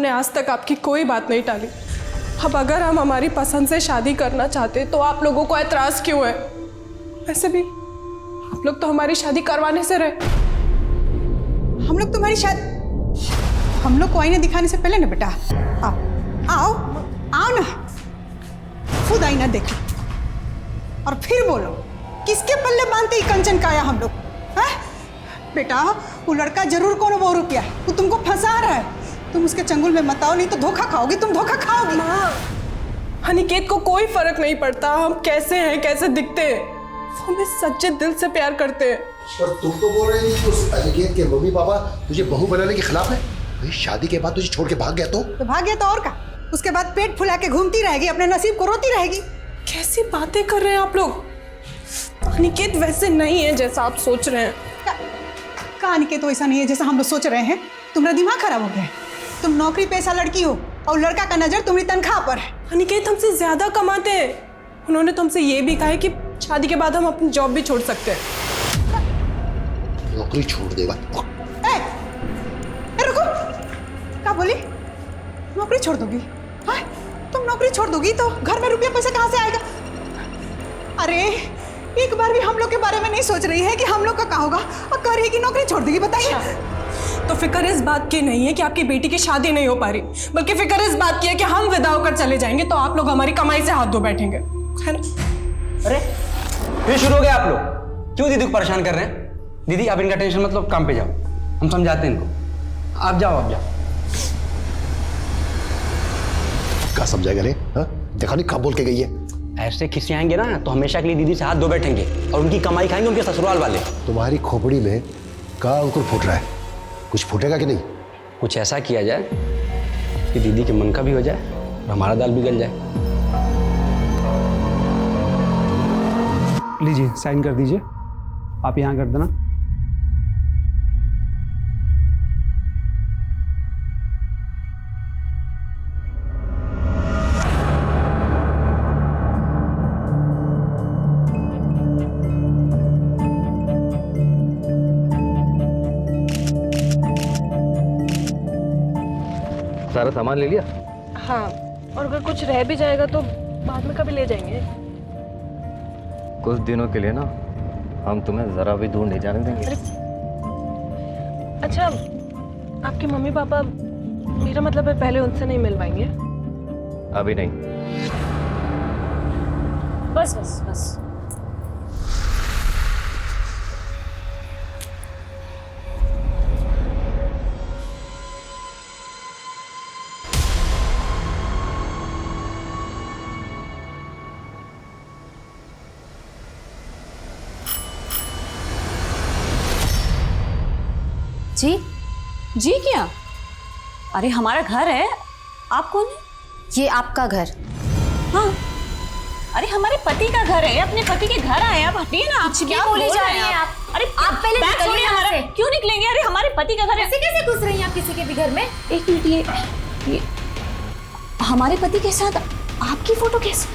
हमने आज तक आपकी कोई बात नहीं टाली। अब अगर हम हमारी पसंद से शादी करना चाहते तो आप लोगों को एतराज़ क्यों है? वैसे भी आप लोग तो हमारी शादी करवाने से रहे। हम लोग तुम्हारी शादी, हम लोग को आईने दिखाने से पहले ना बेटा, आओ आओ आओ ना, खुद आईना देखो और फिर बोलो किसके पल्ले बांधते ही कंचन का आया हम लोग हैं? बेटा वो लड़का जरूर कौन वो रुपया है, वो तुमको फंसा रहा है। तुम उसके चंगुल में मत आओ, नहीं तो धोखा खाओगी, तुम धोखा खाओगी। माँ, अनिकेत को कोई फर्क नहीं पड़ता हम कैसे हैं, कैसे दिखते हैं। वो हमें सच्चे दिल से प्यार करते हैं। और तुम तो बोल रही थी उस अनिकेत के मम्मी पापा तुझे बहू बनाने के खिलाफ है। भाई शादी के बाद तुझे छोड़ के भाग गया तो भाग गया तो और क्या? उसके बाद पेट फुला के घूमती रहेगी, अपने नसीब को रोती रहेगी। कैसी बातें कर रहे हैं आप लोग? अनिकेत वैसे नहीं है जैसा आप सोच रहे हैं। कहा अनिकेत तो ऐसा नहीं है जैसा हम लोग सोच रहे हैं। तुम्हारा दिमाग खराब हो गया है। तुम नौकरी पेशा लड़की हो और लड़का का नजर तुम्हारी तनख्वाह पर है। अनिकेत हमसे ज्यादा कमाते हैं। उन्होंने तो हमसे ये भी कहा है कि शादी के बाद हम अपनी जॉब भी छोड़ सकते हैं। नौकरी छोड़ देगा? रुको, क्या बोली? नौकरी छोड़ दोगी? हाँ, तुम नौकरी छोड़ दोगी तो घर में रुपया पैसा कहाँ से आएगा? अरे एक बार भी हम लोग के बारे में नहीं सोच रही है कि हम लोग का क्या होगा, और कह रही है कि नौकरी छोड़ देगी। बताइए। तो फिक्र इस बात की नहीं है कि आपकी बेटी की शादी नहीं हो पा रही, बल्कि फिक्र इस बात की है कि हम विदा होकर चले जाएंगे तो आप लोग हमारी कमाई से हाथ धो बैठेंगे, है ना? अरे फिर शुरू हो गया आप लोग? क्यों दीदी को परेशान कर रहे हैं? दीदी आप इनका टेंशन मत लो, काम पे जाओ, हम समझाते हैं इनको। आप जाओ, आप जाओ। क्या समझाएगा रे? देखा नहीं कब बोल के गई है। ऐसे खिसियाएंगे ना तो हमेशा के लिए दीदी से हाथ धो बैठेंगे और उनकी कमाई खाएंगे उनके ससुराल वाले। तुम्हारी खोपड़ी में का अंकुर फूट रहा है, कुछ फूटेगा कि नहीं? कुछ ऐसा किया जाए कि दीदी के मन का भी हो जाए और हमारा दाल भी गल जाए। लीजिए साइन कर दीजिए, आप यहाँ कर देना। सारा सामान ले लिया? हाँ, और अगर कुछ रह भी जाएगा तो बाद में कभी ले जाएंगे। कुछ दिनों के लिए ना हम तुम्हें जरा भी दूर नहीं जाने देंगे। अच्छा, आपके मम्मी पापा, मेरा मतलब है पहले उनसे नहीं मिलवाएंगे? अभी नहीं। बस बस बस। जी जी क्या? अरे हमारा घर है, आप कौन है? ये आपका घर? हाँ, अरे हमारे पति का घर है, अपने पति के घर आए। आप हटिए ना, आप क्या बोले जा रही हैं आप? अरे आप पहले बैग छोड़िए निकलिए हमारा। यहाँ से। क्यों निकलेंगे? अरे हमारे पति का घर है। ऐसे कैसे घुस रही हैं आप किसी के भी घर में? एक मिनट, ये हमारे पति के साथ आपकी फोटो कैसे?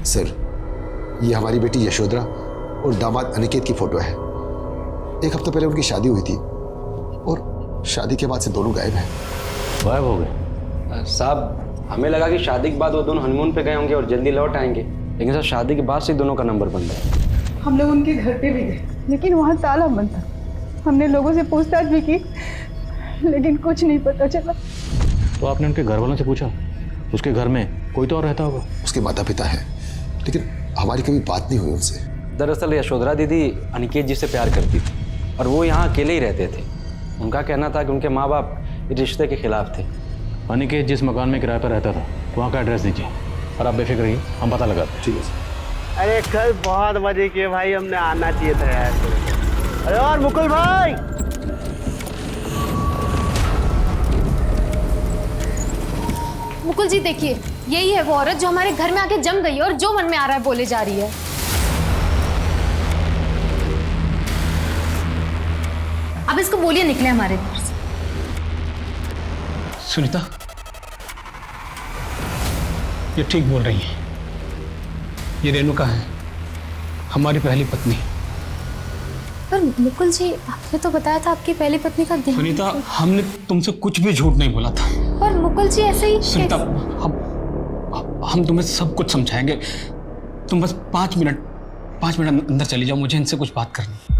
सर, ये हमारी बेटी यशोधरा और दामाद अनिकेत की फोटो है। एक हफ्ता पहले उनकी शादी हुई थी और शादी के बाद से दोनों गायब हैं। गायब हो गए? साहब हमें लगा कि शादी के बाद वो दोनों हनीमून पे गए होंगे और जल्दी लौट आएंगे, लेकिन सर शादी के बाद से दोनों का नंबर बंद है। हम लोग उनके घर पे भी गए, लेकिन वहाँ ताला बंद था। हमने लोगों से पूछताछ भी की, लेकिन कुछ नहीं पता चला। तो आपने उनके घर वालों से पूछा? उसके घर में कोई तो और रहता होगा। उसके माता पिता हैं, लेकिन हमारी कभी बात नहीं हुई उनसे। दरअसल यशोधरा दीदी अनिकेत जी से प्यार करती थी और वो यहाँ अकेले ही रहते थे। उनका कहना था कि उनके माँ बाप इस रिश्ते के खिलाफ थे। अनिकेत जिस मकान में किराए पर रहता था वहाँ का एड्रेस दीजिए और आप बेफिक्र रहिए, हम पता लगाते हैं। ठीक है सर। अरे कल बहुत मजे किए भाई, हमने आना चाहिए था यार। अरे और मुकुल भाई, मुकुल जी देखिए, यही है वो औरत जो हमारे घर में आके जम गई है और जो मन में आ रहा है बोले जा रही है। अब इसको बोलिए निकले हमारे घर से। सुनीता, ये ठीक बोल रही है। ये रेणुका है, हमारी पहली पत्नी। पर मुकुल जी, आपने तो बताया था आपकी पहली पत्नी का देहांत। सुनीता, हमने तुमसे कुछ भी झूठ नहीं बोला था। पर मुकुल जी ऐसे ही सुनीता, हम तुम्हें सब कुछ समझाएंगे। तुम बस 5 मिनट अंदर चली जाओ, मुझे इनसे कुछ बात करनी है।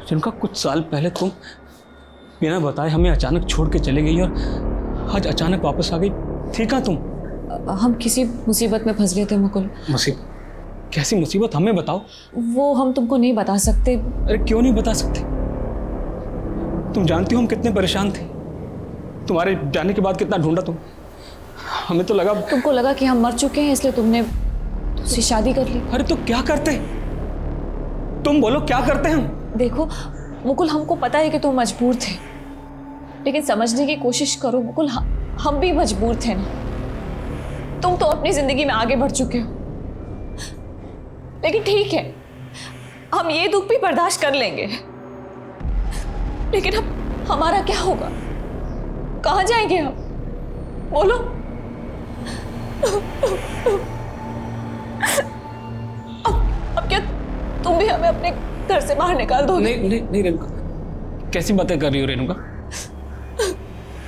जिनका कुछ साल पहले तुम बिना बताए हमें अचानक छोड़ के चले गई और आज अचानक वापस आ गई। ठीक है तुम? हम किसी मुसीबत में फंस गए थे मुकुल। मुसीबत? कैसी मुसीबत, हमें बताओ। वो हम तुमको नहीं बता सकते। अरे क्यों नहीं बता सकते? तुम जानती हो हम कितने परेशान थे। तुम्हारे जाने के बाद कितना ढूंढा तुम। हमें तो लगा तुमको लगा कि हम मर चुके हैं, इसलिए तुमने उससे शादी कर ली। अरे तो क्या करते? तुम बोलो क्या करते हम? देखो मुकुल, हमको पता है कि तुम मजबूर थे, लेकिन समझने की कोशिश करो मुकुल, हम भी मजबूर थे ना। तुम तो अपनी जिंदगी में आगे बढ़ चुके हो, लेकिन ठीक है, हम ये दुख भी बर्दाश्त कर लेंगे। लेकिन अब हमारा क्या होगा? कहाँ जाएंगे हम? बोलो। अब क्या तुम भी हमें अपने घर से बाहर निकाल दोगे? नहीं रेणुका, कैसी बातें कर रही हो रेणुका?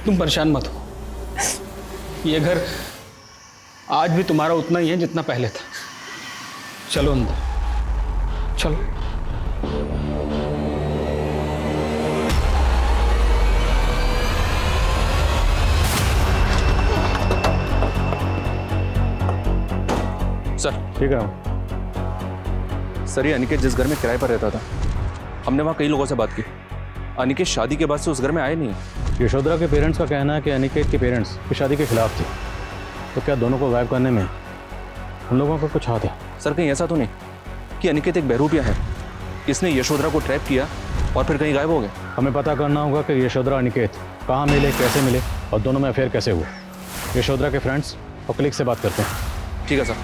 तुम परेशान मत हो। ये घर आज भी तुम्हारा उतना ही है जितना पहले था। चलो अंदर, चलो। सर ठीक है सर, ये अनिकेत जिस घर में किराए पर रहता था, हमने वहाँ कई लोगों से बात की। अनिकेत शादी के बाद से उस घर में आए नहीं। यशोधरा के पेरेंट्स का कहना है कि अनिकेत के पेरेंट्स की शादी के खिलाफ थे, तो क्या दोनों को गायब करने में हम लोगों का कुछ हाथ है? सर कहीं ऐसा तो नहीं कि अनिकेत एक बहरूपिया है, इसने यशोधरा को ट्रैप किया और फिर कहीं गायब हो गया? हमें पता करना होगा कि यशोधरा अनिकेत कहाँ मिले, कैसे मिले और दोनों में अफेयर कैसे हुआ। यशोधरा के फ्रेंड्स और कलीग से बात करते हैं। ठीक है सर।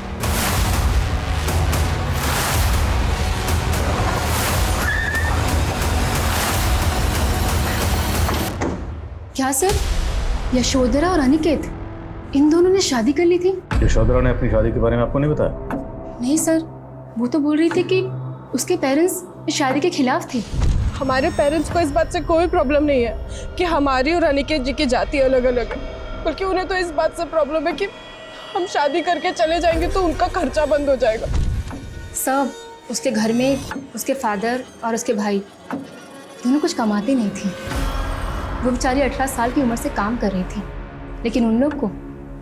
क्या सर, यशोधरा और अनिकेत इन दोनों ने शादी कर ली थी? यशोधरा ने अपनी शादी के बारे में आपको नहीं बताया? नहीं सर, वो तो बोल रही थी कि उसके पेरेंट्स शादी के खिलाफ थे। हमारे पेरेंट्स को इस बात से कोई प्रॉब्लम नहीं है कि हमारी और अनिकेत जी की जाति अलग अलग है, बल्कि उन्हें तो इस बात से प्रॉब्लम है कि हम शादी करके चले जाएंगे तो उनका खर्चा बंद हो जाएगा। सब उसके घर में उसके फादर और उसके भाई दोनों कुछ कमाते नहीं थे। वो बेचारी 18 साल की उम्र से काम कर रही थी, लेकिन उन लोग को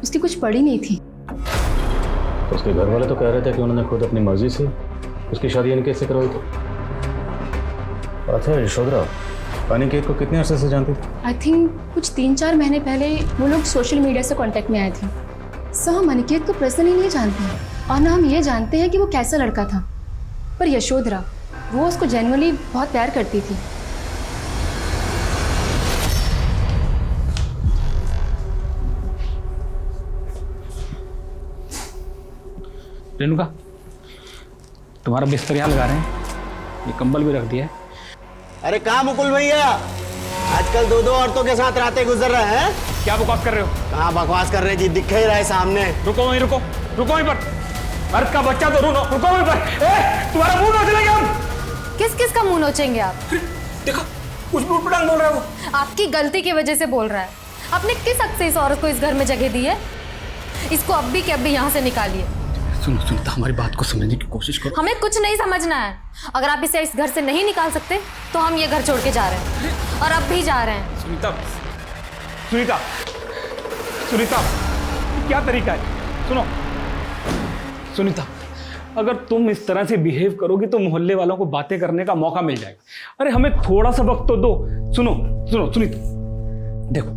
उसकी कुछ पड़ी नहीं थी। तो उसके घर वाले तो कह रहे थे कि उन्होंने खुद अपनी मर्जी से उसकी शादी अनिकेत से करवाई थी। अच्छा, यशोधरा अनिकेत को कितने अरसे से जानती थी? आई थिंक कुछ 3-4 महीने पहले वो लोग सोशल मीडिया से कांटेक्ट में आए थे। सो हम अनिकेत को पर्सनली नहीं जानते हैं और ना हम ये जानते हैं कि वो कैसा लड़का था, पर यशोधरा वो उसको जेन्युइनली बहुत प्यार करती थी। रेणुका, तुम्हारा बिस्तर यहाँ लगा रहे हैं, ये कंबल भी रख दिया है। अरे कहाँ मुकुल भैया, आजकल 2-2 औरतों के साथ रातें गुजर रहे हैं। क्या बकवास कर रहे हो? कहाँ बकवास कर रहे जी, दिख ही रहा है सामने। रुको वहीं, रुको वहीं पर। मर्द का बच्चा तो रुको वहीं पर। तुम्हारा मुंह नोच लेंगे हम। किस किस का मुंह नोचेंगे आप? देखो कुछ उटपटांग बोल रहा है वो। आपकी गलती की वजह से बोल रहा है। आपने किस हक से इस औरत को इस घर में जगह दी है? इसको अब भी यहाँ से निकालिए। सुनीता, हमारी बात को समझने की कोशिश करो। हमें कुछ नहीं समझना है। अगर आप इसे इस घर से नहीं निकाल सकते तो हम ये घर छोड़ के जा रहे हैं, और अब भी जा रहे हैं। सुनीता, क्या तरीका है? सुनो सुनीता, अगर तुम इस तरह से बिहेव करोगी तो मोहल्ले वालों को बातें करने का मौका मिल जाएगा। अरे हमें थोड़ा सा वक्त तो दो। सुनो सुनीता, देखो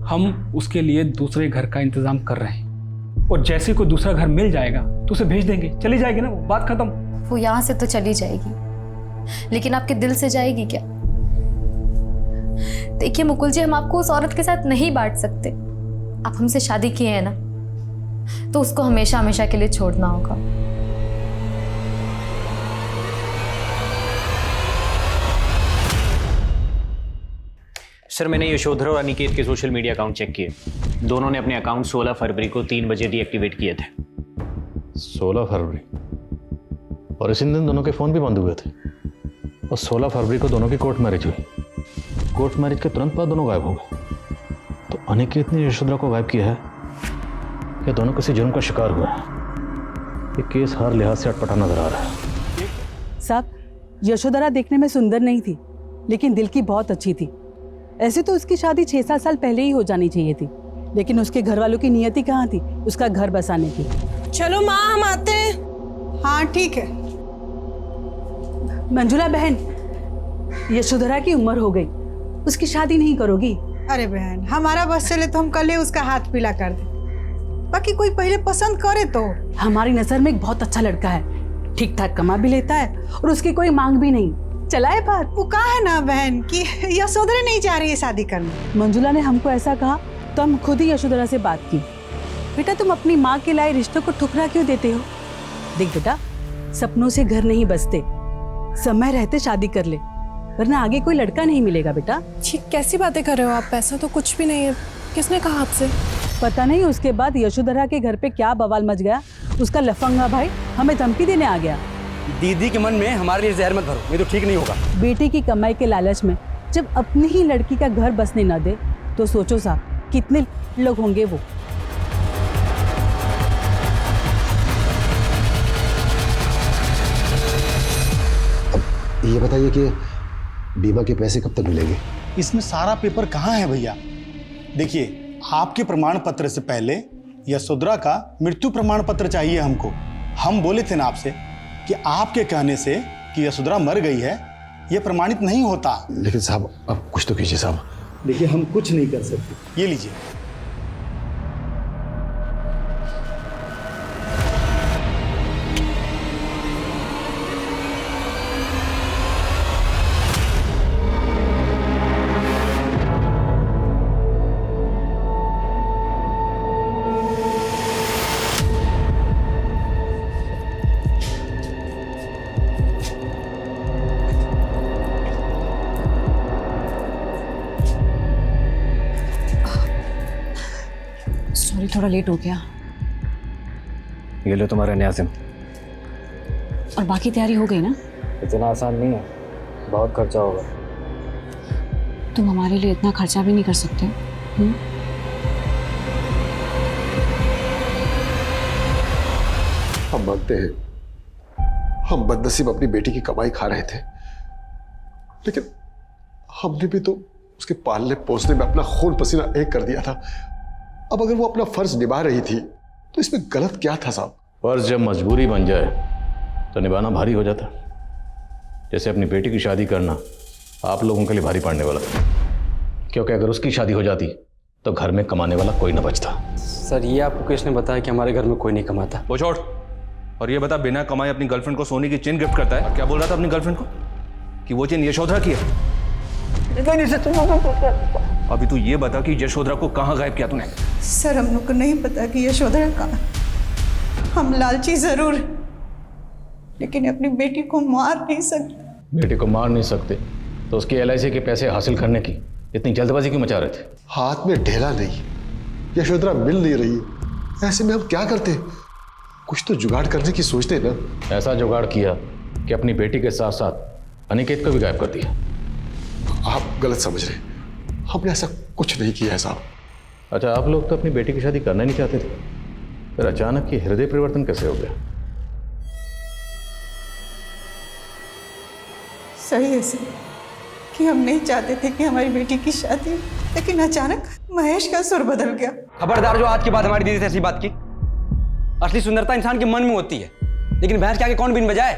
हम उसके लिए दूसरे घर का इंतजाम कर रहे हैं, और जैसे कोई दूसरा घर मिल जाएगा तो उसे भेज देंगे, चली जाएगी ना, वो बात खत्म। वो यहाँ से तो चली जाएगी, लेकिन आपके दिल से जाएगी क्या? देखिए मुकुल जी, हम आपको उस औरत के साथ नहीं बांट सकते। आप हमसे शादी किए हैं ना, तो उसको हमेशा हमेशा के लिए छोड़ना होगा। सर मैंने यशोधरा और अनिकेत के सोशल मीडिया अकाउंट चेक किए। दोनों ने अपने अकाउंट 16 फरवरी को 3 बजे डीएक्टिवेट किए थे। 16 फरवरी, और इसी दिन दोनों के फ़ोन भी बंद हुए थे। और 16 फरवरी को दोनों की कोर्ट मैरिज हुई। कोर्ट मैरिज के तुरंत बाद दोनों गायब हो गए। तो अनिकेत ने यशोधरा को गायब किया है या दोनों किसी जुर्म का शिकार हुए हैं? ये केस हर लिहाज से अटपटा नजर आ रहा है। साहब, यशोधरा देखने में सुंदर नहीं थी, लेकिन दिल की बहुत अच्छी थी। ऐसे तो उसकी शादी 6-7 साल पहले ही हो जानी चाहिए थी, लेकिन उसके घर वालों की नियति कहाँ थी उसका घर बसाने की। चलो माँ, हम आते हैं। हाँ ठीक है। मंजुला बहन, यशोधरा की उम्र हो गई, उसकी शादी नहीं करोगी? अरे बहन, हमारा बस चले तो हम कल ही उसका हाथ पीला कर दे। बाकी कोई पहले पसंद करे तो। हमारी नजर में एक बहुत अच्छा लड़का है, ठीक ठाक कमा भी लेता है और उसकी कोई मांग भी नहीं। चलाए बात। वो कहा है ना बहन कि यशोधरा नहीं चाह रही है शादी करने। मंजुला ने हमको ऐसा कहा तो हम खुद ही यशोधरा से बात की। बेटा, तुम अपनी माँ के लाए रिश्तों को ठुकरा क्यों देते हो? देख बेटा, सपनों से घर नहीं बसते, समय रहते शादी कर ले, वरना आगे कोई लड़का नहीं मिलेगा। बेटा ठीक, कैसी बातें कर रहे हो आप? पैसा तो कुछ भी नहीं है। किसने कहा आपसे? पता नहीं उसके बाद यशोधरा के घर पे क्या बवाल मच गया। उसका लफंगा भाई हमें धमकी देने आ गया। दीदी के मन में हमारे लिए जहर मत भरो, ये तो ठीक नहीं होगा। बेटे की कमाई के लालच में जब अपनी ही लड़की का घर बसने न दे तो सोचो साहब कितने लोग होंगे वो। अब ये बताइए कि बीमा के पैसे कब तक मिलेंगे? इसमें सारा पेपर कहाँ है भैया? देखिए, आपके प्रमाण पत्र से पहले यशोधरा का मृत्यु प्रमाण पत्र चाहिए हमको। हम बोले थे ना आपसे कि आपके कहने से कि यशोधरा मर गई है, यह प्रमाणित नहीं होता। लेकिन साहब, अब कुछ तो कीजिए साहब। देखिए, हम कुछ नहीं कर सकते। ये लीजिए। सॉरी, थोड़ा लेट हो गया। ये लो तुम्हारा नया सिम। और बाकी तैयारी हो गई ना? इतना आसान नहीं है, बहुत खर्चा होगा। तुम हमारे लिए इतना खर्चा भी नहीं कर सकते। हम मानते हैं हम बदनसीब अपनी बेटी की कमाई खा रहे थे, लेकिन हमने भी तो उसके पालने पोसने में अपना खून पसीना एक कर दिया था। अब अगर वो अपना फर्ज निभा रही थी तो इसमें गलत क्या था साहब? फर्ज जब मजबूरी बन जाए तो निभाना भारी हो जाता। जैसे अपनी बेटी की शादी करना आप लोगों के लिए भारी पड़ने वाला था, क्योंकि अगर उसकी शादी हो जाती तो घर में कमाने वाला कोई न बचता। सर, ये आपको किसने बताया कि हमारे घर में कोई नहीं कमाता? वो छोड़, और ये बता, बिना कमाए अपनी गर्लफ्रेंड को सोने की चेन गिफ्ट करता है। और क्या बोल रहा था अपनी गर्लफ्रेंड को कि वो चेन यशोधरा की है? अभी तू ये बता कि यशोधरा को कहाँ गायब किया तूने? सर, हम लोग को नहीं पता कि यशोधरा कहाँ। हम लालची जरूर, लेकिन अपनी बेटी को मार नहीं सकते। बेटी को मार नहीं सकते तो उसकी LIC के पैसे हासिल करने की इतनी जल्दबाजी क्यों मचा रहे थे? हाथ में ढेला नहीं, यशोधरा मिल नहीं रही, ऐसे में हम क्या करते? कुछ तो जुगाड़ करने की सोचते ना। ऐसा जुगाड़ किया कि अपनी बेटी के साथ साथ अनिकेत को भी गायब कर दिया। आप गलत समझ रहे, हमने ऐसा कुछ नहीं किया है साहब। अच्छा, आप लोग तो अपनी बेटी की शादी करना ही नहीं चाहते थे, फिर अचानक ये हृदय परिवर्तन कैसे हो गया? सही है सर कि हम नहीं चाहते थे कि हमारी बेटी की शादी, लेकिन अचानक महेश का सुर बदल गया। खबरदार जो आज के बाद हमारी दीदी से ऐसी बात की। असली सुंदरता इंसान के मन में होती है, लेकिन भैंस के आगे कौन बीन बजाए?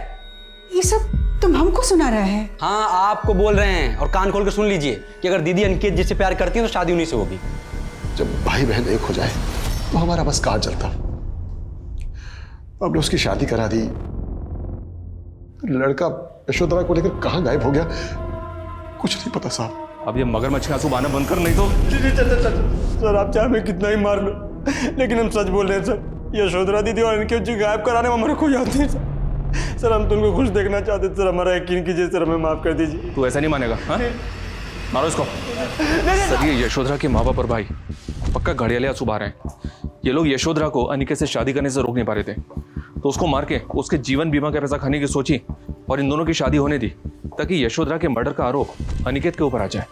ये सब तुम हमको सुना रहे हैं? हाँ, आपको बोल रहे हैं, और कान खोल के सुन लीजिए कि अगर दीदी अनिकेत जिससे प्यार करती है तो शादी उन्हीं से होगी। जब भाई बहन एक हो जाए तो हमारा बस कहाँ चलता। हमने उसकी शादी करा दी, लड़का यशोधरा को लेकर कहाँ गायब हो गया कुछ नहीं पता साहब। अब ये मगरमच्छ के आंसू बहाना बंद कर, नहीं तो। सर, आप चाहे मैं कितना ही मार लो, लेकिन हम सच बोल रहे हैं सर। यशोधरा दीदी और अनिकेत जी गायब कराने में हमारे कोई याद नहीं सर। सर, हम तुमको खुश देखना चाहते थे सर, हमारा यकीन कीजिए सर, हमें माफ कर दीजिए। तू ऐसा नहीं मानेगा? हाँ, मारो इसको। सर ये यशोधरा के माँ बाप और भाई पक्का घड़ियाले आंसू बहा रहे हैं। ये लोग यशोधरा को अनिकेत से शादी करने से रोक नहीं पा रहे थे, तो उसको मार के उसके जीवन बीमा का पैसा खाने की सोची और इन दोनों की शादी होने दी ताकि यशोधरा के मर्डर का आरोप अनिकेत के ऊपर आ जाए।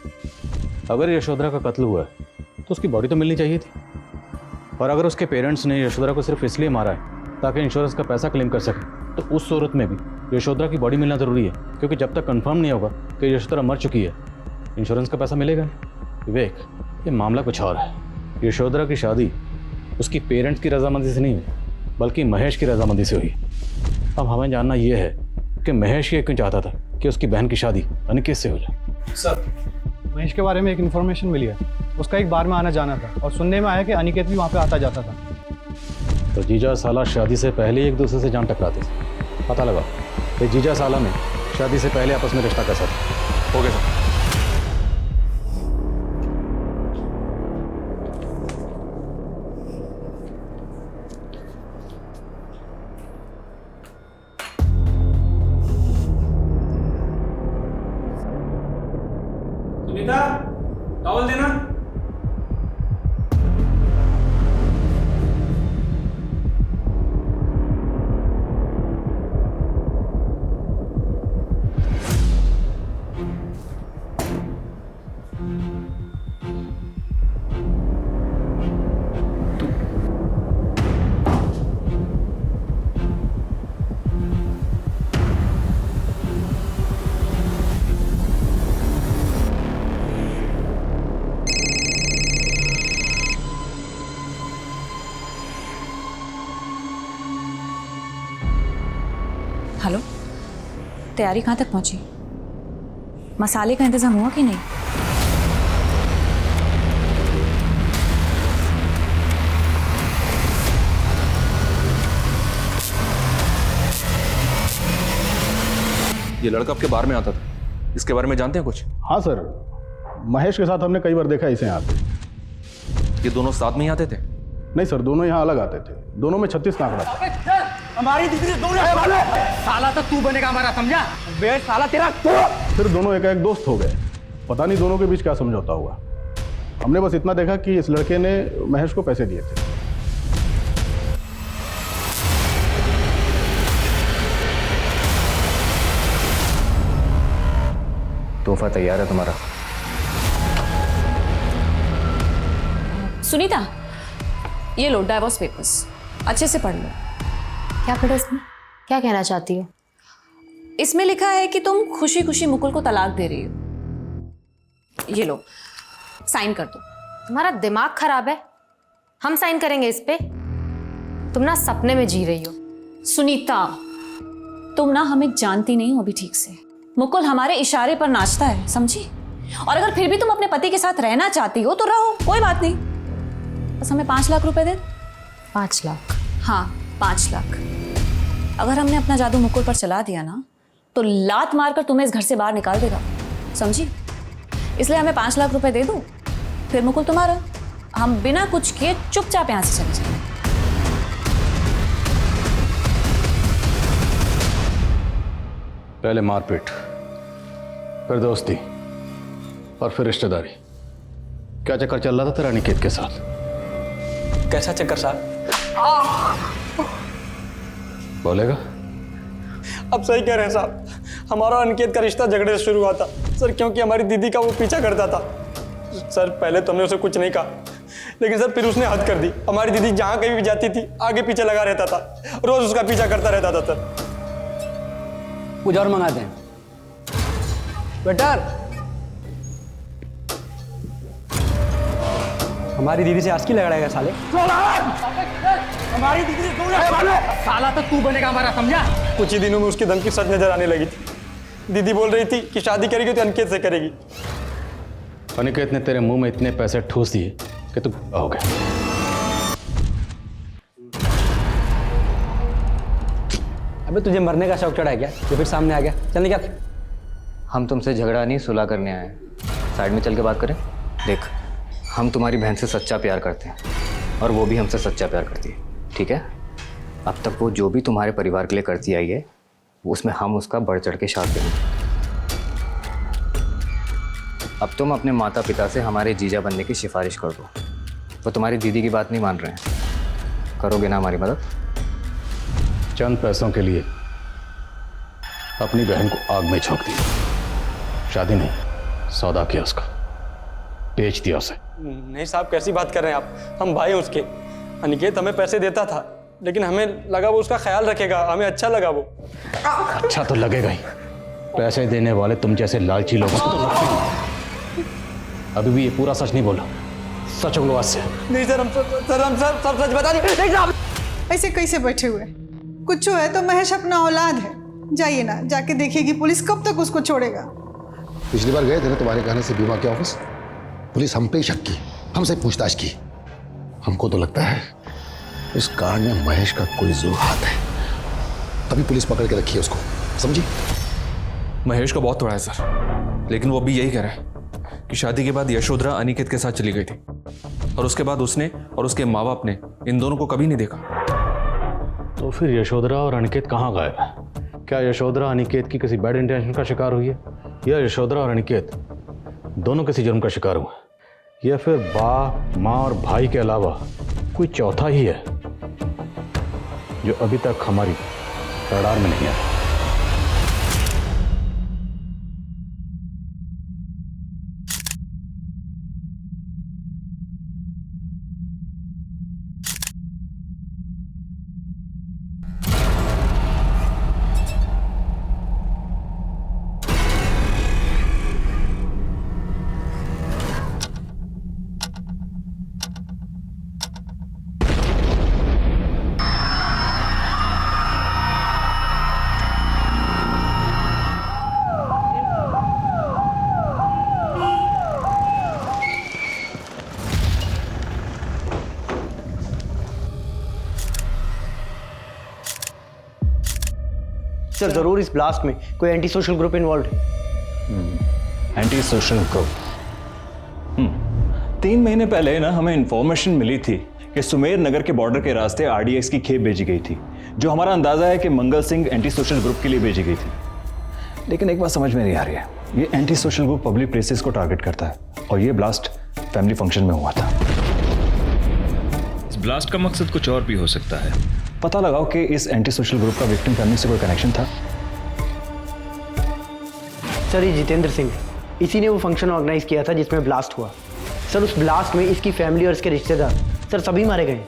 अगर यशोधरा का कत्ल हुआ है तो उसकी बॉडी तो मिलनी चाहिए थी, और अगर उसके पेरेंट्स ने यशोधरा को सिर्फ इसलिए मारा है ताकि इंश्योरेंस का पैसा क्लेम कर सके, तो उस सूरत में भी यशोधरा की बॉडी मिलना ज़रूरी है, क्योंकि जब तक कंफर्म नहीं होगा कि यशोधरा मर चुकी है इंश्योरेंस का पैसा मिलेगा नहीं। विवेक, ये मामला कुछ और है। यशोधरा की शादी उसकी पेरेंट्स की रजामंदी से नहीं हुई, बल्कि महेश की रजामंदी से हुई। अब हमें जानना ये है कि महेश ये क्यों चाहता था कि उसकी बहन की शादी अनिकेत से हो जाए। सर, महेश के बारे में एक इन्फॉर्मेशन मिली है। उसका एक बार में आना जाना था और सुनने में आया कि अनिकेत भी वहाँ पे आता जाता था। तो जीजा साला शादी से पहले ही एक दूसरे से जान टकराते थे। पता लगा कि जीजा साला में शादी से पहले आपस में रिश्ता कैसा था। हो गया सर। सुनीता, टॉवल देना। हेलो, तैयारी कहाँ तक पहुँची? मसाले का इंतजाम हुआ कि नहीं? ये लड़का आपके बार में आता था, इसके बारे में जानते हैं कुछ? हाँ सर, महेश के साथ हमने कई बार देखा इसे यहाँ पे। ये दोनों साथ में ही आते थे? नहीं सर, दोनों यहाँ अलग आते थे। दोनों में 36 का आंकड़ा था। हमारी दीदी साला तो तू बनेगा हमारा, समझा? बे साला तेरा फिर दोनों एक दोस्त हो गए। पता नहीं दोनों के बीच क्या समझौता हुआ। हमने बस इतना देखा कि इस लड़के ने महेश को पैसे दिए थे। तोहफा तैयार है तुम्हारा। सुनीता, ये लो डाइवोर्स पेपर्स, अच्छे से पढ़ लो। क्या पढ़ा इसमें? क्या कहना चाहती हो? इसमें लिखा है कि तुम खुशी खुशी मुकुल को तलाक दे रही हो। ये लो, साइन कर दो। तुम्हारा दिमाग खराब है? हम साइन करेंगे इस पे? तुम ना सपने में जी रही हो। सुनीता, तुम ना हमें जानती नहीं हो अभी ठीक से। मुकुल हमारे इशारे पर नाचता है, समझी? और अगर फिर भी तुम अपने पति के साथ रहना चाहती हो तो रहो, कोई बात नहीं। बस हमें 5 लाख रुपए दे। 5 लाख? हाँ, 5 लाख। अगर हमने अपना जादू मुकुल पर चला दिया ना, तो लात मारकर तुम्हें इस घर से बाहर निकाल देगा, समझी? इसलिए हमें 5 लाख रुपए दे दो, फिर मुकुल तुम्हारा। हम बिना कुछ किए चुपचाप यहां से चले जाएंगे। पहले मारपीट, फिर दोस्ती, और फिर रिश्तेदारी। क्या चक्कर चल रहा था तेरा अनिकेत के साथ? कैसा चक्कर साहब? बोलेगा? अब सही कह रहे हैं साहब, हमारा अनिकेत का रिश्ता झगड़े से शुरू हुआ था सर, क्योंकि हमारी दीदी का वो पीछा करता था। सर पहले तो हमने उसे कुछ नहीं कहा, लेकिन सर फिर उसने हद कर दी। हमारी दीदी जहाँ कहीं भी जाती थी आगे पीछे लगा रहता था, रोज उसका पीछा करता रहता था सर। कुछ और मंगाते हैं बेटर। हमारी दीदी से आस्की लगा साले। हमारी दीदी से दूर रह। साला तो तू बनेगा हमारा, समझा? कुछ ही दिनों में उसकी धमकी सच नजर आने लगी थी। दीदी बोल रही थी कि शादी करेगी तो अनिकेत से करेगी। अनिकेत ने तेरे मुंह में इतने पैसे ठूस दिए कि तू हो गया। अबे तुझे मरने का शौक चढ़ा है क्या? ये फिर सामने आ गया, चल निकल। हम तुमसे झगड़ा नहीं सुलह करने आए हैं। साइड में चल के बात करें। देख, हम तुम्हारी बहन से सच्चा प्यार करते हैं और वो भी हमसे सच्चा प्यार करती है, ठीक है? अब तक वो जो भी तुम्हारे परिवार के लिए करती आई है, उसमें हम उसका बढ़ चढ़ के साथ देंगे। अब तुम अपने माता पिता से हमारे जीजा बनने की सिफारिश कर दो। वो तुम्हारी दीदी की बात नहीं मान रहे हैं। करोगे ना हमारी मदद? चंद पैसों के लिए अपनी बहन को आग में झोंक दिया। शादी नहीं, सौदा किया उसका, बेच दिया उसे। नहीं साहब, कैसी बात कर रहे हैं आप? हम भाई हैं उसके। अनिकेत हमें पैसे देता था, लेकिन हमें लगा वो उसका ख्याल रखेगा, हमें अच्छा लगा वो। अच्छा तो लगेगा ही, पैसे देने वाले तुम जैसे लालची लोगों को तो लगते ही। अभी भी ये पूरा सच नहीं बोला, सच बोलो आज से। नहीं सर, हम सब सच बता दें। नहीं साहब, ऐसे कैसे बैठे हुए? कुछ है तो महेश अपना औलाद है, जाइए ना, जाके देखिए कि पुलिस कब तक उसको छोड़ेगा। पिछली बार गए थे ना तुम्हारे कहने से बीमा के ऑफिस, पुलिस हम पे ही शक की, हमसे पूछताछ की। हमको तो लगता है इस कांड में महेश का कोई जरूर हाथ है, तभी पुलिस पकड़ के रखी है उसको, समझी? महेश को बहुत तोड़ा है सर, लेकिन वो भी यही कह रहा है कि शादी के बाद यशोधरा अनिकेत के साथ चली गई थी और उसके बाद उसने और उसके माँ बाप ने इन दोनों को कभी नहीं देखा। तो फिर यशोधरा और अनिकेत कहाँ गायब है? क्या यशोधरा अनिकेत की किसी बैड इंटेंशन का शिकार हुई है, या यशोधरा और अनिकेत दोनों किसी जुर्म का शिकार हुए, या फिर बाप माँ और भाई के अलावा कोई चौथा ही है जो अभी तक हमारी रडार में नहीं आया? सर जरूर इस ब्लास्ट में कोई एंटी सोशल ग्रुप इन्वॉल्व है। Anti social group. 3 महीने पहले ना हमें इंफॉर्मेशन मिली थी कि सुमेर नगर के बॉर्डर के रास्ते आरडीएक्स की खेप भेजी गई थी, जो हमारा अंदाजा है कि Mangal Singh anti social group के लिए भेजी गई थी। लेकिन एक बात समझ में नहीं आ रही है, ये anti social group public places को टारगेट करता है और ये ब्लास्ट फैमिली फंक्शन में हुआ था। इस ब्लास्ट का मकसद कुछ और भी हो सकता है। पता लगाओ कि इस एंटी सोशल ग्रुप का विक्टिम फैमिली से कोई कनेक्शन था। सर ये जितेंद्र सिंह, इसी ने वो फंक्शन ऑर्गेनाइज किया था जिसमें ब्लास्ट हुआ। सर उस ब्लास्ट में इसकी फैमिली और इसके रिश्तेदार सर सभी मारे गए।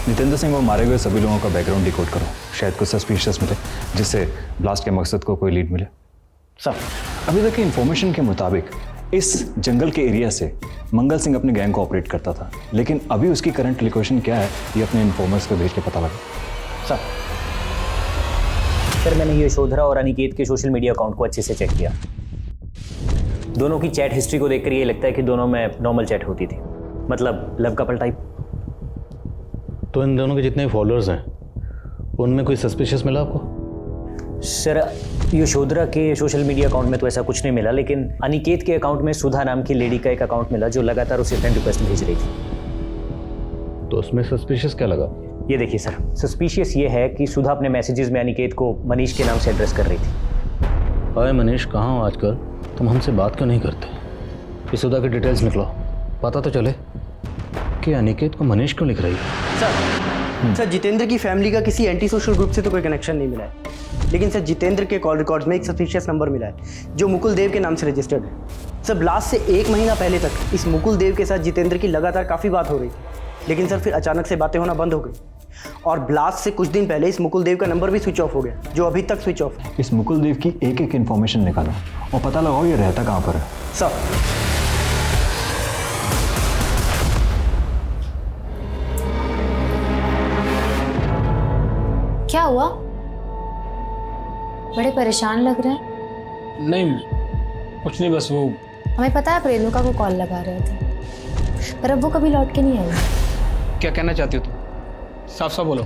जितेंद्र सिंह और मारे गए सभी लोगों का बैकग्राउंड डिकोड करो, शायद कुछ सस्पिशियस मिले जिससे ब्लास्ट के मकसद को कोई लीड मिले। सर अभी तक की इंफॉर्मेशन के मुताबिक इस जंगल के एरिया से मंगल सिंह अपने गैंग को ऑपरेट करता था, लेकिन अभी उसकी करंट लोकेशन क्या है ये अपने इन्फॉर्मर्स को भेज के पता लगा। सर मैंने यशोधरा और अनिकेत के सोशल मीडिया अकाउंट को अच्छे से चेक किया। दोनों की चैट हिस्ट्री को देखकर ये लगता है कि दोनों में नॉर्मल चैट होती थी, मतलब लव कपल टाइप। तो इन दोनों के जितने फॉलोअर्स हैं उनमें कोई सस्पिशियस मिला आपको? सर यशोधरा के सोशल मीडिया अकाउंट में तो ऐसा कुछ नहीं मिला, लेकिन अनिकेत के अकाउंट में सुधा नाम की लेडी का एक अकाउंट मिला जो लगातार उसे फ्रेंड रिक्वेस्ट भेज रही थी। तो उसमें सस्पिशियस क्या लगा? ये देखिए सर, सस्पिशियस ये है कि सुधा अपने मैसेजेस में अनिकेत को मनीष के नाम से एड्रेस कर रही थी। अरे मनीष कहाँ हो आजकल? तुम हमसे बात क्यों नहीं करते? इस सुधा की डिटेल्स निकलो, पता तो चले कि अनिकेत को मनीष क्यों लिख रही है। सर जितेंद्र की फैमिली का किसी एंटी सोशल ग्रुप से तो कोई कनेक्शन नहीं मिला है, लेकिन सर जितेंद्र के कॉल रिकॉर्ड्स में एक सस्पिशियस नंबर मिला है जो मुकुल देव के नाम से रजिस्टर्ड है। सर ब्लास्ट से 1 महीना पहले तक इस मुकुल देव के साथ जितेंद्र की लगातार काफ़ी बात हो रही थी, लेकिन सर फिर अचानक से बातें होना बंद हो गई और ब्लास्ट से कुछ दिन पहले इस मुकुल देव का नंबर भी स्विच ऑफ हो गया, जो अभी तक स्विच ऑफ है। इस मुकुल देव की एक एक इन्फॉर्मेशन निकालो और पता लगाओ ये रहता कहाँ पर है। सर क्या हुआ? बड़े परेशान लग रहे हैं। नहीं कुछ नहीं, बस वो हमें पता है रेणुका को कॉल लगा रहे थे, पर अब वो कभी लौट के नहीं आई। क्या कहना चाहती हो तुम? साफ साफ बोलो।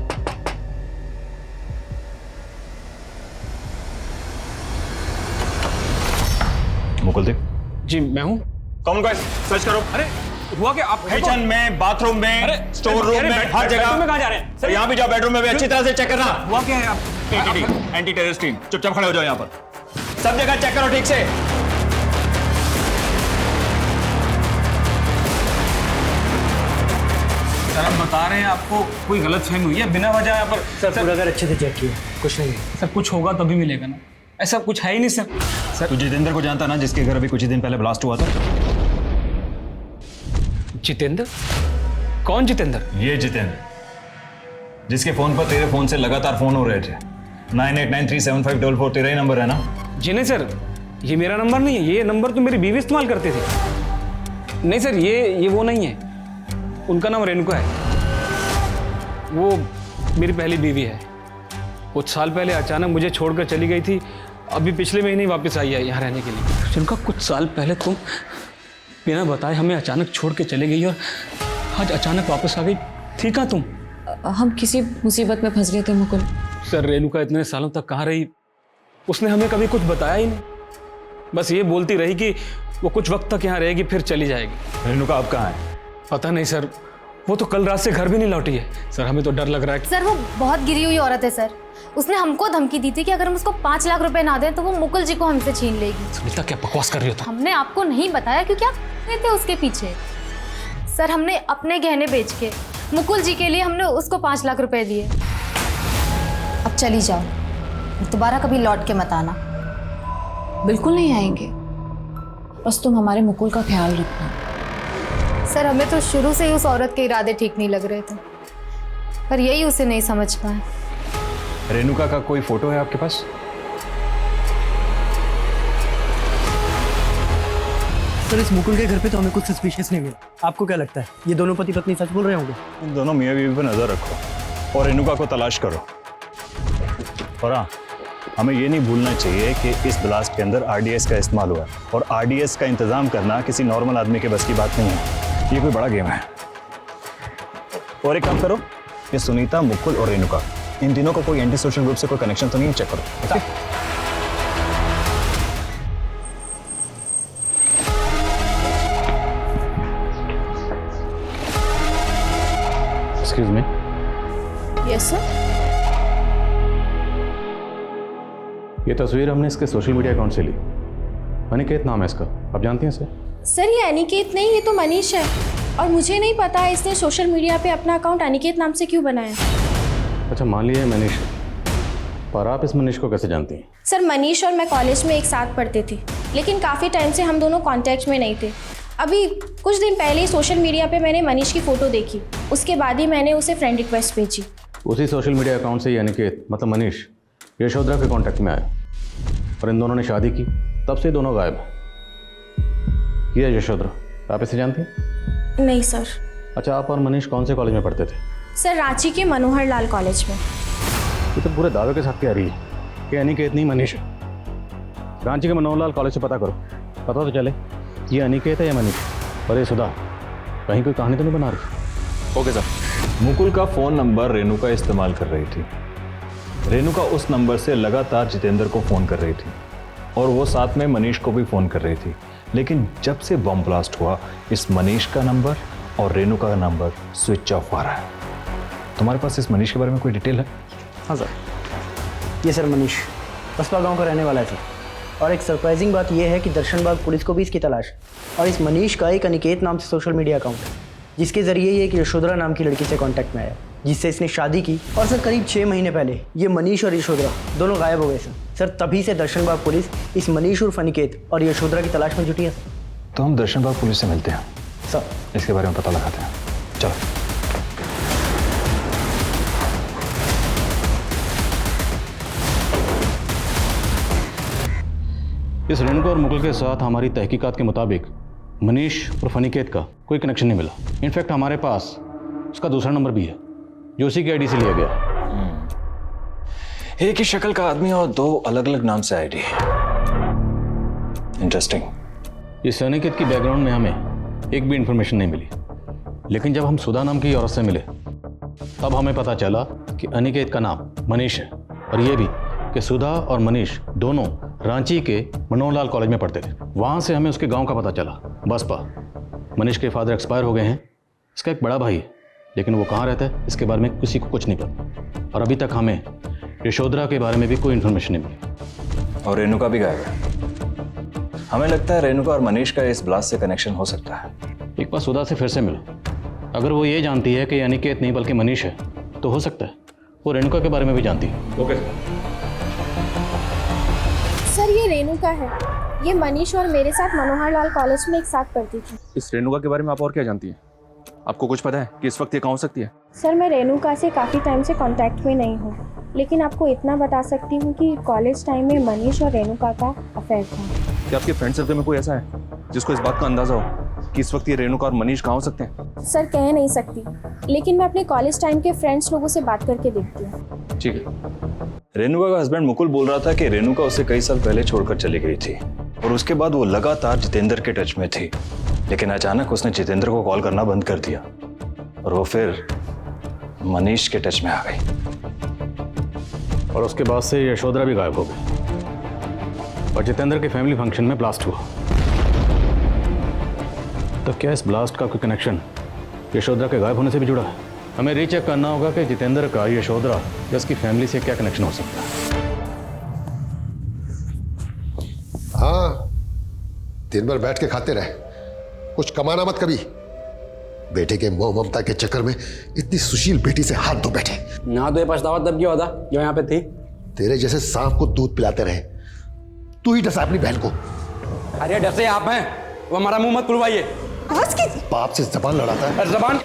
मुकुल देव जी मैं हूँ। कौन गाइस सर्च करो। अरे हुआ क्या? आप किचन में, बाथरूम में, स्टोर रूम में, हर जगह में कहाँ जा रहे हैं? सर यहाँ भी जाओ, बेडरूम में भी अच्छी तरह से चेक करना। हुआ क्या है? आप एंटी टेररिस्ट टीम चुपचाप खड़े हो जाओ यहाँ पर, सब जगह चेक करो ठीक से। सर हम बता रहे हैं आपको कोई गलत फहमी हुई है बिना वजह यहाँ पर। सर पूरा घर अच्छे से चेक किया, कुछ नहीं है। सर कुछ होगा तभी मिलेगा ना, ऐसा कुछ है ही नहीं सर। तू जितेंद्र को जानता ना, जिसके घर अभी कुछ ही दिन पहले ब्लास्ट हुआ था? जितेंद्र? कौन जितेंद्र? ये जितेंद्र, जिसके फोन पर तेरे फोन से लगातार फोन हो रहे थे। 98937544 तेरा ही नंबर है ना? जी नहीं सर, ये मेरा नंबर नहीं है, ये नंबर तो मेरी बीवी इस्तेमाल करती थी। नहीं सर, ये वो नहीं है, उनका नाम रेणुका है, वो मेरी पहली बीवी है। कुछ साल पहले अचानक मुझे छोड़कर चली गई थी, अभी पिछले महीने वापस आई है यहाँ रहने के लिए। जिनका कुछ साल पहले तुम बिना बताए हमें अचानक छोड़ के चली गई और आज अचानक वापस आ गई, ठीक है तुम? हम किसी मुसीबत में फंस गए थे मुकुल। सर रेणुका इतने सालों तक कहाँ रही, उसने हमें कभी कुछ बताया ही नहीं, बस ये बोलती रही कि वो कुछ वक्त तक यहाँ रहेगी फिर चली जाएगी। रेणुका अब कहाँ है? पता नहीं सर, वो तो कल रात से घर भी नहीं लौटी है। सर हमें तो डर लग रहा है। सर वो बहुत गिरी हुई औरत है सर, उसने हमको धमकी दी थी कि अगर हम उसको 5 लाख रुपए ना दें तो वो मुकुल जी को हमसे छीन लेगी। सुनीता क्या बकवास कर रही हो तुम? हमने आपको नहीं बताया क्योंकि आप गए थे उसके पीछे। सर हमने अपने गहने बेच के मुकुल जी के लिए हमने उसको 5 लाख रुपए दिए। अब चली जाओ, दोबारा कभी लौट के मत आना। बिल्कुल नहीं आएंगे, बस तुम हमारे मुकुल का ख्याल रखना। सर हमें तो शुरू से ही उस औरत के इरादे ठीक नहीं लग रहे थे, पर यही उसे नहीं समझ पाए। रेणुका का कोई फोटो है आपके पास? सर इस मुकुल के घर पे तो हमें कुछ सस्पिशियस नहीं मिला। आपको क्या लगता है ये दोनों पति पत्नी सच बोल रहे होंगे? इन दोनों मियाँ बीवी पर नजर रखो और रेणुका को तलाश करो। और हाँ, हमें ये नहीं भूलना चाहिए कि इस ब्लास्ट के अंदर आरडीएस का इस्तेमाल हुआ है और आरडीएस का इंतजाम करना किसी नॉर्मल आदमी के बस की बात नहीं है, ये कोई बड़ा गेम है। और एक काम करो, ये सुनीता, मुकुल और रेणुका, इन तीनों को कोई एंटी सोशल ग्रुप से कोई कनेक्शन तो नहीं, चेक करो। Excuse me. Yes sir. ये तस्वीर हमने इसके सोशल मीडिया अकाउंट से ली। अनिकेत नाम है इसका, आप जानती हैं इसे? सर ये अनिकेत नहीं, ये तो मनीष है, और मुझे नहीं पता इसने सोशल मीडिया पे अपना अकाउंट अनिकेत नाम से क्यों बनाया। अच्छा मान लिया मनीष, पर आप इस मनीष को कैसे जानती हैं? सर मनीष और मैं कॉलेज में एक साथ पढ़ते थे, लेकिन काफ़ी टाइम से हम दोनों कांटेक्ट में नहीं थे। अभी कुछ दिन पहले ही सोशल मीडिया पे मैंने मनीष की फ़ोटो देखी, उसके बाद ही मैंने उसे फ्रेंड रिक्वेस्ट भेजी। उसी सोशल मीडिया अकाउंट से ही अनिकेत मतलब मनीष यशोधरा के कांटेक्ट में आया और इन दोनों ने शादी की, तब से दोनों गायब हैं। ये यशोधरा, आप इसे जानती हैं? नहीं सर। अच्छा आप और मनीष कौन से कॉलेज में पढ़ते थे? सर रांची के मनोहर लाल कॉलेज में। ये तो पूरे दावे के साथ कह रही है कि अनिकेत नहीं मनीष है। रांची के मनोहर लाल कॉलेज से पता करो, पता तो चले ये अनिकेत है या मनीष। और ये सुधा कहीं कोई कहानी तो नहीं बना रही? Okay sir. मुकुल का फोन नंबर रेणुका इस्तेमाल कर रही थी। रेणुका उस नंबर से लगातार जितेंद्र को फोन कर रही थी और वो साथ में मनीष को भी फोन कर रही थी। लेकिन जब से बम ब्लास्ट हुआ, इस मनीष का नंबर और रेणुका का नंबर स्विच ऑफ आ रहा है। तुम्हारे पास इस मनीष के बारे में कोई डिटेल है? हाँ सर, ये सर मनीष कस्बा गांव का रहने वाला है सर। और एक सरप्राइजिंग बात यह है कि दर्शनबाग पुलिस को भी इसकी तलाश है। और इस मनीष का एक अनिकेत नाम से सोशल मीडिया अकाउंट है, जिसके जरिए ये एक यशोधरा नाम की लड़की से कांटेक्ट में आया, जिससे इसने शादी की। और सर करीब 6 महीने पहले ये मनीष और यशोधरा दोनों गायब हो गए सर। तभी से दर्शनबाग पुलिस इस मनीष उर्फ अनिकेत और यशोधरा की तलाश में जुटी है सर। तो हम दर्शनबाग पुलिस से मिलते हैं सर, इसके बारे में पता लगाते हैं। चलो। इस रेणुका और मुकुल के साथ हमारी तहकीकात के मुताबिक मनीष और अनिकेत का कोई कनेक्शन नहीं मिला। इनफैक्ट हमारे पास उसका दूसरा नंबर भी है जो उसी की आईडी से लिया गया। एक ही शक्ल का आदमी और 2 अलग अलग नाम से आईडी। इंटरेस्टिंग। इस अनिकेत की बैकग्राउंड में हमें एक भी इंफॉर्मेशन नहीं मिली, लेकिन जब हम सुधा नाम की औरत से मिले तब हमें पता चला कि अनिकेत का नाम मनीष है और ये भी कि सुधा और मनीष दोनों रांची के मनोहर लाल कॉलेज में पढ़ते थे। वहाँ से हमें उसके गांव का पता चला, बसपा। मनीष के फादर एक्सपायर हो गए हैं, इसका एक बड़ा भाई है, लेकिन वो कहाँ रहता है इसके बारे में किसी को कुछ नहीं पता। और अभी तक हमें यशोधरा के बारे में भी कोई इन्फॉर्मेशन नहीं मिली। और रेणुका भी गायब है। हमें लगता है रेणुका और मनीष का इस ब्लास्ट से कनेक्शन हो सकता है। एक बार सुधा से फिर से मिलो, अगर वो ये जानती है कि अनिकेत नहीं बल्कि मनीष है तो हो सकता है वो रेणुका के बारे में भी जानती है। ओके सर ये रेणुका है, ये मनीष और मेरे साथ मनोहर लाल कॉलेज में एक साथ पढ़ती थी। इस रेणुका के बारे में आप और क्या जानती हैं? आपको कुछ पता है कि इस वक्त ये कहाँ हो सकती है? सर मैं रेणुका से काफ़ी टाइम से कांटेक्ट में नहीं हूँ, लेकिन आपको इतना बता सकती हूँ कि कॉलेज टाइम में मनीष और रेणुका का अफेयर था। क्या आपके फ्रेंड सर्कल में कोई ऐसा है जिसको इस बात का अंदाजा हो कि इस वक्त ये रेणुका और मनीष कहाँ हो सकते हैं? सर कह नहीं सकती, लेकिन मैं अपने कॉलेज टाइम के फ्रेंड्स लोगों से बात करके देखती हूँ। ठीक है। रेणुका का हस्बैंड मुकुल बोल रहा था कि रेणुका उसे कई साल पहले छोड़कर चली गई थी और उसके बाद वो लगातार जितेंद्र के टच में थी, लेकिन अचानक उसने जितेंद्र को कॉल करना बंद कर दिया और वो फिर मनीष के टच में आ गई। और उसके बाद से यशोधरा भी गायब हो गई और जितेंद्र के फैमिली फंक्शन में ब्लास्ट हुआ। तो क्या इस ब्लास्ट का कोई कनेक्शन यशोधरा के गायब होने से भी जुड़ा है? हमें रीचेक करना होगा कि जितेंद्र का यशोधरा या उसकी फैमिली से क्या कनेक्शन हो सकता है। हाँ, दिन भर बैठ के खाते रहे, कुछ कमाना मत कभी। बेटे के मोह ममता के चक्कर में इतनी सुशील बेटी से हाथ धो बैठे। ना तो ये पछतावा तब क्यों होता जो यहाँ पे थी? तेरे जैसे सांप को दूध पिलाते रहे, तू ही डसा अपनी बहन को। अरे डसे आप हैं, वो हमारा मुंह मत खुलवाइए। बाप से जबान लड़ाता है। जबान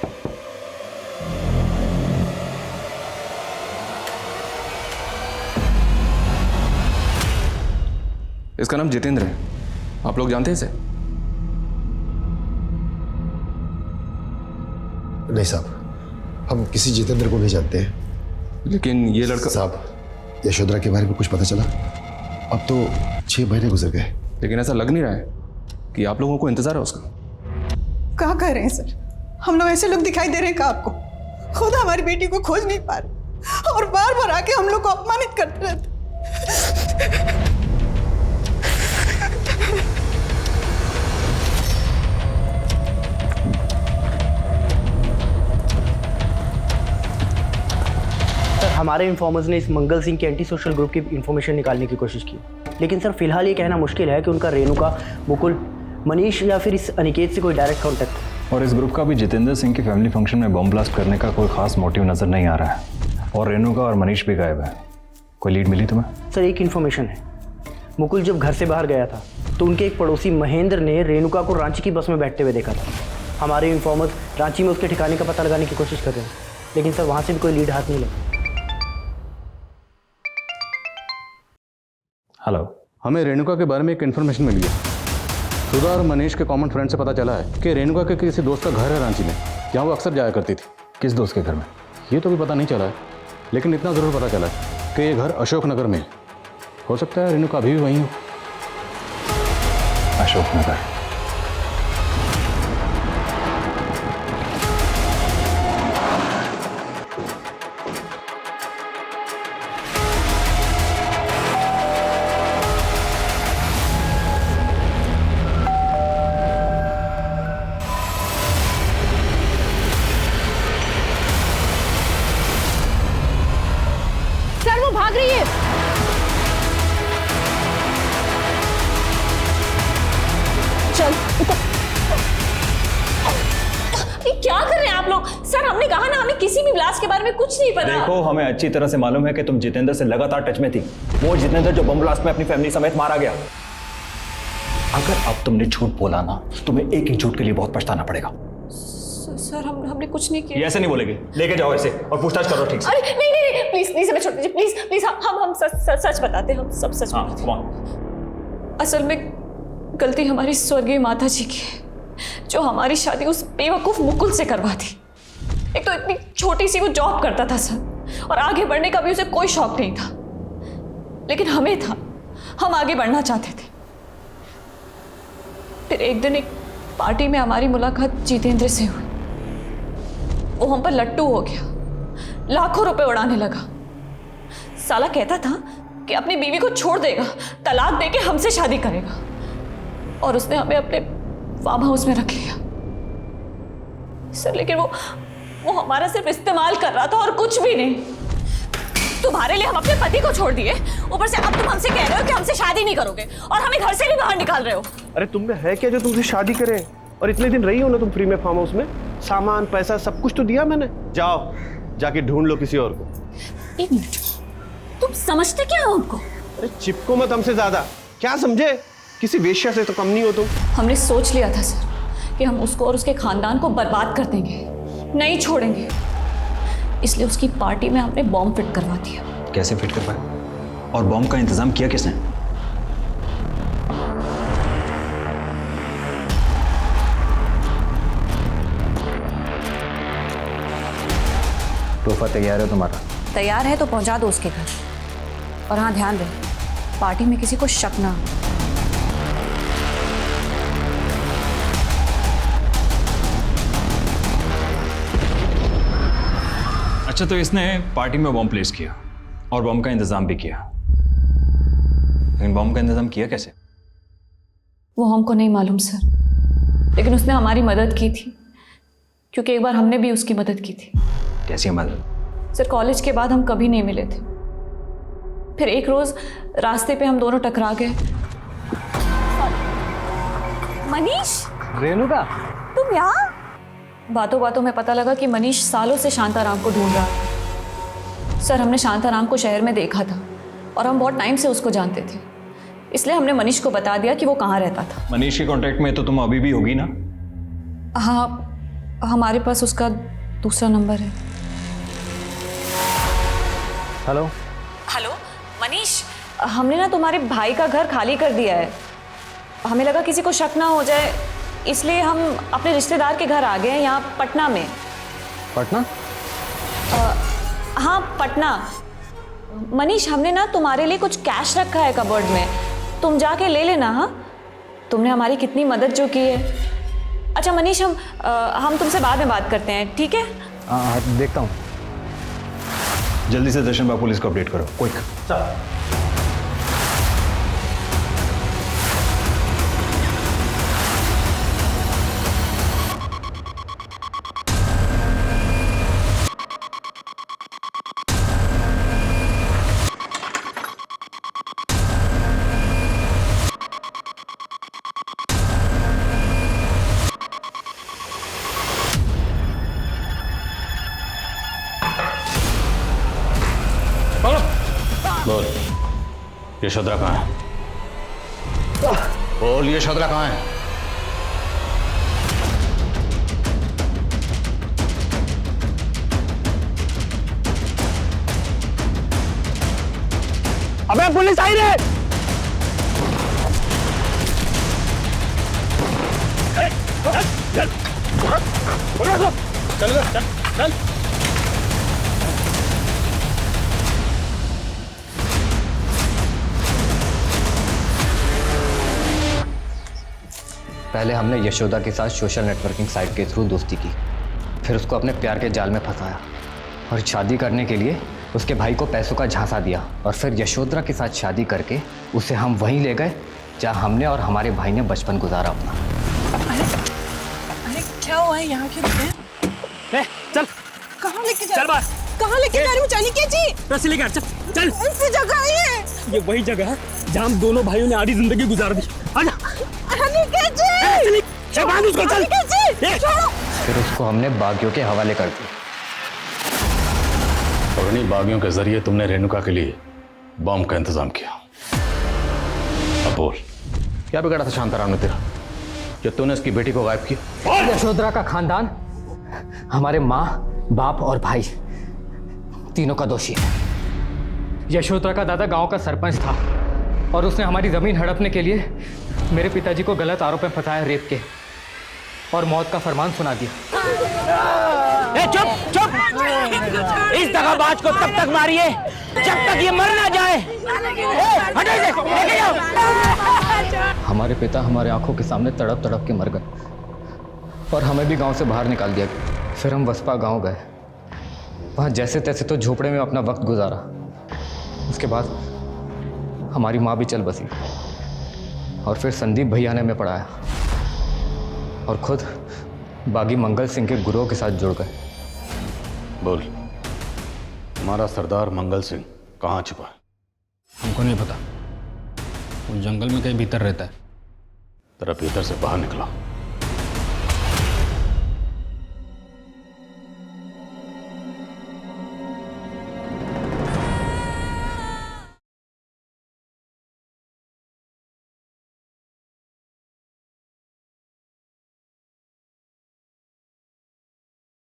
इसका नाम जितेंद्र है, आप लोग जानते हैं इसे? नहीं साहब, हम किसी जितेंद्र को नहीं जानते हैं। लेकिन ये लड़का साहब, यशोधरा के बारे में कुछ पता चला? अब तो 6 महीने गुजर गए। लेकिन ऐसा लग नहीं रहा है कि आप लोगों को इंतजार है उसका। क्या कह रहे हैं सर? हम लोग ऐसे लोग दिखाई दे रहे हैं क्या आपको? खुद हमारी बेटी को खोज नहीं पा रहे और बार बार आके हम लोग को अपमानित करते रहते। सर हमारे इन्फॉर्मर्स ने इस मंगल सिंह के एंटी सोशल ग्रुप की इन्फॉर्मेशन निकालने की कोशिश की, लेकिन सर फिलहाल ये कहना मुश्किल है कि उनका रेणुका, मुकुल, मनीष या फिर इस अनिकेत से कोई डायरेक्ट कॉन्टैक्ट है। और इस ग्रुप का भी जितेंद्र सिंह के फैमिली फंक्शन में बम ब्लास्ट करने का कोई खास मोटिव नजर नहीं आ रहा है। और रेणुका और मनीष भी गायब है। कोई लीड मिली तुम्हें? सर एक इन्फॉर्मेशन है, मुकुल जब घर से बाहर गया था तो उनके एक पड़ोसी महेंद्र ने रेणुका को रांची की बस में बैठते हुए देखा था। हमारे इन्फॉर्मर्स रांची में उसके ठिकाने का पता लगाने की कोशिश कर रहे हैं, लेकिन सर वहाँ से भी कोई लीड हाथ नहीं लगा। हेलो, हमें रेणुका के बारे में एक इन्फॉर्मेशन मिली है। सुधा और मनीष के कॉमन फ्रेंड से पता चला है कि रेणुका के किसी दोस्त का घर है रांची में, जहाँ वो अक्सर जाया करती थी। किस दोस्त के घर में? ये तो भी पता नहीं चला है, लेकिन इतना ज़रूर पता चला है कि ये घर अशोकनगर में है। हो सकता है रेणुका अभी भी वहीं हो। अशोकनगर? सर वो भाग रही है। चल ये क्या कर रहे हैं आप लोग? सर हमने कहा ना, हमें किसी भी ब्लास्ट के बारे में कुछ नहीं पता। देखो, हमें अच्छी तरह से मालूम है कि तुम जितेंद्र से लगातार टच में थी। वो जितेंद्र जो बम ब्लास्ट में अपनी फैमिली समेत मारा गया। अगर अब तुमने झूठ बोला ना, तुम्हें एक एक झूठ के लिए बहुत पछताना पड़ेगा। सर हमने कुछ नहीं किया। ये ऐसे नहीं बोलेगे, लेके जाओ ऐसे और पूछताछ करो ठीक से। अरे नहीं प्लीज प्लीज हमें छोड़ दीजिए, प्लीज प्लीज। हम सच बताते हैं, हम सब सच बताते हैं। असल में गलती हमारी स्वर्गीय माता जी की है, जो हमारी शादी उस बेवकूफ मुकुल से करवा दी। एक तो इतनी छोटी सी वो जॉब करता था सर, और आगे बढ़ने का भी उसे कोई शौक नहीं था, लेकिन हमें था, हम आगे बढ़ना चाहते थे। फिर एक दिन एक पार्टी में हमारी मुलाकात जितेंद्र से हुई। वो हम पर लट्टू हो गया, लाखों रुपए उड़ाने लगा। साला कहता था कि अपनी बीवी को छोड़ देगा, तलाक देके हमसे शादी करेगा, और उसने हमें अपने फार्म हाउस में रख लिया सर। लेकिन वो हमारा सिर्फ इस्तेमाल कर रहा था और कुछ भी नहीं। तुम्हारे लिए हम अपने पति को छोड़ दिए, ऊपर से अब तुम हमसे कह रहे हो कि हमसे शादी नहीं करोगे और हमें घर से भी बाहर निकाल रहे हो। अरे तुम में है क्या जो तुमसे शादी करे? और इतने दिन रही हो ना तुम फ्री में फार्म हाउस में, सामान पैसा सब कुछ तो दिया मैंने। जाओ जाके ढूंढ लो किसी और को। एक मिनट, तुम समझते क्या हो हमको? अरे चिपको मत हमसे ज्यादा, क्या समझे? किसी वेश्या से तो कम नहीं हो तुम। हमने सोच लिया था सर कि हम उसको और उसके खानदान को बर्बाद कर देंगे, नहीं छोड़ेंगे। इसलिए उसकी पार्टी में हमने बॉम्ब फिट करवा दिया। कैसे फिट कर पाए? और बॉम्ब का इंतजाम किया किसने? तोहफा तैयार है तुम्हारा? तैयार है तो पहुंचा दो उसके घर। और हाँ, ध्यान रहे पार्टी में किसी को शक ना हो। अच्छा, तो इसने पार्टी में बॉम्ब प्लेस किया और बॉम्ब का इंतजाम भी किया, लेकिन बॉम्ब का इंतजाम किया कैसे? वो हमको नहीं मालूम सर, लेकिन उसने हमारी मदद की थी, क्योंकि एक बार हमने भी उसकी मदद की थी। कैसी मदद? सर, कॉलेज के बाद हम कभी नहीं मिले थे। फिर एक रोज रास्ते पे हम दोनों टकरा गए। मनीष, रेणुका, तुम यहाँ? बातों बातों में पता लगा कि मनीष सालों से शांताराम को ढूंढ रहा था। सर, हमने शांताराम को शहर में देखा था और हम बहुत टाइम से उसको जानते थे, इसलिए हमने मनीष को बता दिया कि वो कहाँ रहता था। मनीष के कांटेक्ट में तो तुम अभी भी होगी ना? हाँ, हमारे पास उसका दूसरा नंबर है। हेलो हेलो मनीष, हमने ना तुम्हारे भाई का घर खाली कर दिया है। हमें लगा किसी को शक ना हो जाए, इसलिए हम अपने रिश्तेदार के घर आ गए हैं, यहाँ पटना में। पटना? हाँ, पटना। मनीष, हमने ना तुम्हारे लिए कुछ कैश रखा है कबर्ड में, तुम जाके ले लेना। हाँ, तुमने हमारी कितनी मदद जो की है। अच्छा मनीष, हम तुमसे बाद में बात करते हैं, ठीक है? हाँ, देखता हूँ। जल्दी से दर्शन बाबू पुलिस को अपडेट करो, क्विक। बोल, यशोधरा कहाँ है? बोल, यशोधरा कहाँ है? अबे पुलिस आई रे! चल चल चल। पहले हमने यशोदा के साथ सोशल नेटवर्किंग साइट के थ्रू दोस्ती की, फिर उसको अपने प्यार के जाल में फंसाया और शादी करने के लिए उसके भाई को पैसों का झांसा दिया, और फिर यशोधरा के साथ शादी करके उसे हम वहीं ले गए जहाँ हमने और हमारे भाई ने बचपन गुजारा अपना। अरे क्या हुआ है, यहाँ क्यों रुके? चल। कहाँ लेके जा? चल बाहर। कहाँ लेके जा रही हूँ? अनिकेत जी, रस्सी लेकर चल चल। ऐसी जगह है ये वही जगह है जहाँ हम दोनों भाइयों ने आधी जिंदगी गुजार दी। आजा। अनिकेत जी, चल बांध उसको, चल। अनिकेत जी, छोड़ो। फिर उसको हमने बागियों के हवाले कर दिया। और उन्हीं बागियों के जरिए तुमने रेणुका के लिए बॉम्ब का इंतजाम किया। अब बोल, क्या बिगाड़ा था शांताराम ने तेरा जब तूने उसकी बेटी को गायब किया? यशोधरा का खानदान हमारे माँ, बाप और भाई तीनों का दोषी है। यशोधरा का दादा गांव का सरपंच था और उसने हमारी जमीन हड़पने के लिए मेरे पिताजी को गलत आरोप में फंसाया, रेप के, और मौत का फरमान सुना दिया। चुप चुप, इस दगाबाज को तब तक मारिए जब तक ये मर ना जाए। हटो इसे, लेके जाओ। हमारे पिता हमारे आंखों के सामने तड़प तड़प के मर गए और हमें भी गांव से बाहर निकाल दिया गया। फिर हम वसपा गांव गए, वहाँ जैसे तैसे तो झोपड़े में अपना वक्त गुजारा। उसके बाद हमारी माँ भी चल बसी और फिर संदीप भैया ने हमें पढ़ाया और खुद बागी मंगल सिंह के गुरुओं के साथ जुड़ गए। बोल, हमारा सरदार मंगल सिंह कहाँ छुपा है? हमको नहीं पता, वो जंगल में कहीं भीतर रहता है। तेरा भीतर से बाहर निकला